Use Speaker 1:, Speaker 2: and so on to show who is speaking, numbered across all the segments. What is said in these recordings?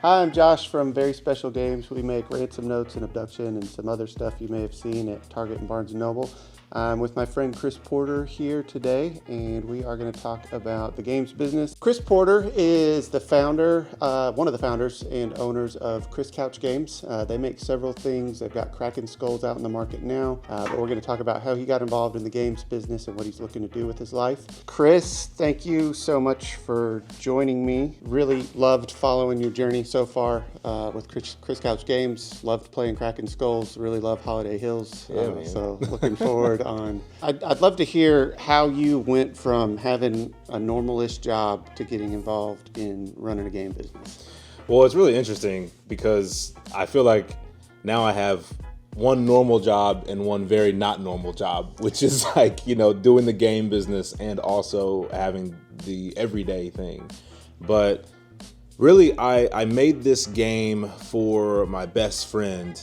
Speaker 1: Hi, I'm Josh from Very Special Games. We make ransom notes and abduction and some other stuff you may have seen at Target and Barnes & Noble. I'm with my friend Chris Porter here today, and we are going to talk about the games business. Chris Porter is the founder, one of the founders and owners of Chris Couch Games. They make several things. They've got Kraken Skulls out in the market now, but we're going to talk about how he got involved in the games business and what he's looking to do with his life. Chris, thank you so much for joining me. Really loved following your journey so far with Chris Couch Games. Loved playing Kraken Skulls. Really love Holiday Hills. So looking forward on. I'd love to hear how you went from having a normal-ish job to getting involved in running a game business.
Speaker 2: Well, it's really interesting because I feel like now I have one normal job and one very not normal job, which is like, doing the game business and also having the everyday thing. But really, I made this game for my best friend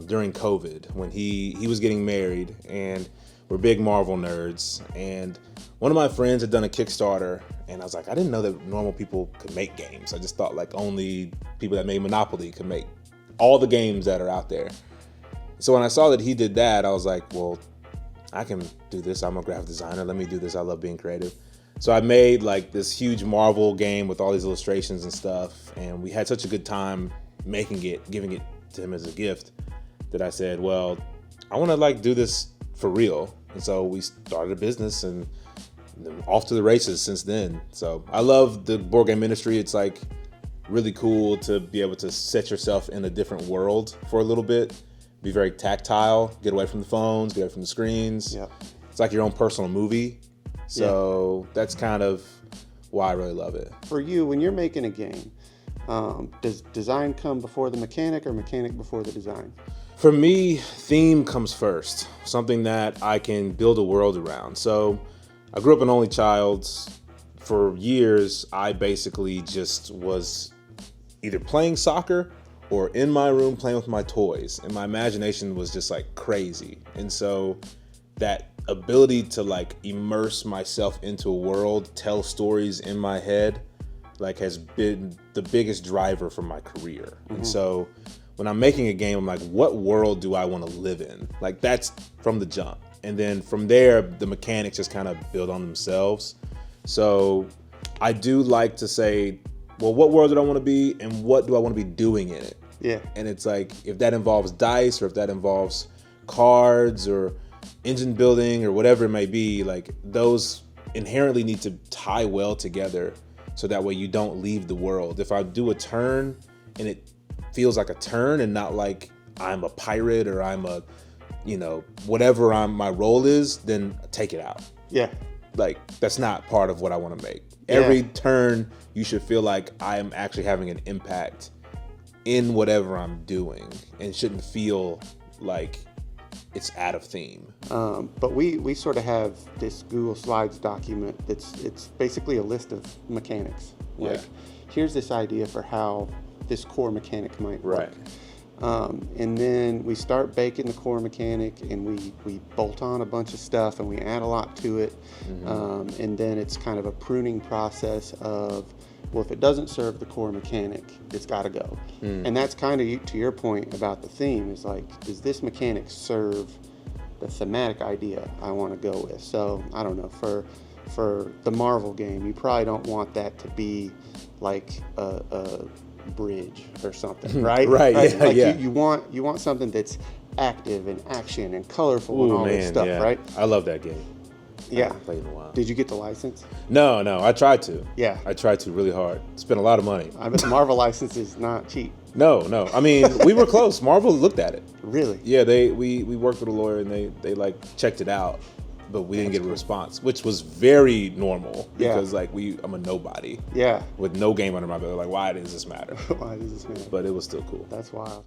Speaker 2: during COVID when he was getting married, and we're big Marvel nerds. And one of my friends had done a Kickstarter, and I was like, I didn't know that normal people could make games. I just thought like only people that made Monopoly could make all the games that are out there. So when I saw that he did that, I was like, well, I can do this. I'm a graphic designer. Let me do this. I love being creative. So I made like this huge Marvel game with all these illustrations and stuff, and we had such a good time making it, giving it to him as a gift, that I said, well, I want to like do this for real. And so we started a business and off to the races since then. So I love the board game industry. It's like really cool to be able to set yourself in a different world for a little bit, be very tactile, get away from the phones, get away from the screens.
Speaker 1: Yep.
Speaker 2: It's like your own personal movie. So that's kind of why I really love it.
Speaker 1: For you, when you're making a game, does design come before the mechanic or mechanic before the design?
Speaker 2: For me, theme comes first, something that I can build a world around. So I grew up an only child. For years, I basically just was either playing soccer or in my room playing with my toys. And my imagination was just like crazy. And so that ability to like immerse myself into a world, tell stories in my head, like has been the biggest driver for my career. Mm-hmm. And so when I'm making a game, I'm like, what world do I want to live in? Like that's from the jump. And then from there, the mechanics just kind of build on themselves. So I do like to say, well, what world do I want to be and what do I want to be doing in it?
Speaker 1: Yeah.
Speaker 2: And it's like, if that involves dice or if that involves cards or engine building or whatever it may be, like those inherently need to tie well together so that way you don't leave the world. If I do a turn and it feels like a turn and not like I'm a pirate or I'm a, whatever my role is, then take it out.
Speaker 1: Yeah.
Speaker 2: Like that's not part of what I want to make. Every turn you should feel like I am actually having an impact in whatever I'm doing and shouldn't feel like it's out of theme.
Speaker 1: But we sort of have this Google Slides document it's basically a list of mechanics. Like, here's this idea for how this core mechanic might work. And then we start baking the core mechanic and we bolt on a bunch of stuff and we add a lot to it. Mm-hmm. And then it's kind of a pruning process of, well, if it doesn't serve the core mechanic, it's got to go. And that's kind of to your point about the theme is like, does this mechanic serve the thematic idea I want to go with? So I don't know, for the Marvel game, you probably don't want that to be like a bridge or something, right?
Speaker 2: Right.
Speaker 1: Like
Speaker 2: yeah.
Speaker 1: You want something that's active and action and colorful and all this stuff, right?
Speaker 2: I love that game.
Speaker 1: Yeah.
Speaker 2: I haven't played in a while.
Speaker 1: Did you get the license?
Speaker 2: No, I tried to.
Speaker 1: Yeah.
Speaker 2: I tried to really hard. Spent a lot of money.
Speaker 1: I bet the Marvel license is not cheap.
Speaker 2: No. I mean, we were close. Marvel looked at it.
Speaker 1: Really?
Speaker 2: Yeah, we worked with a lawyer and they like checked it out, but we didn't get a response, which was very normal because like I'm a nobody.
Speaker 1: Yeah.
Speaker 2: With no game under my belt. Like, why does this matter?
Speaker 1: Why does this matter?
Speaker 2: But it was still cool.
Speaker 1: That's wild.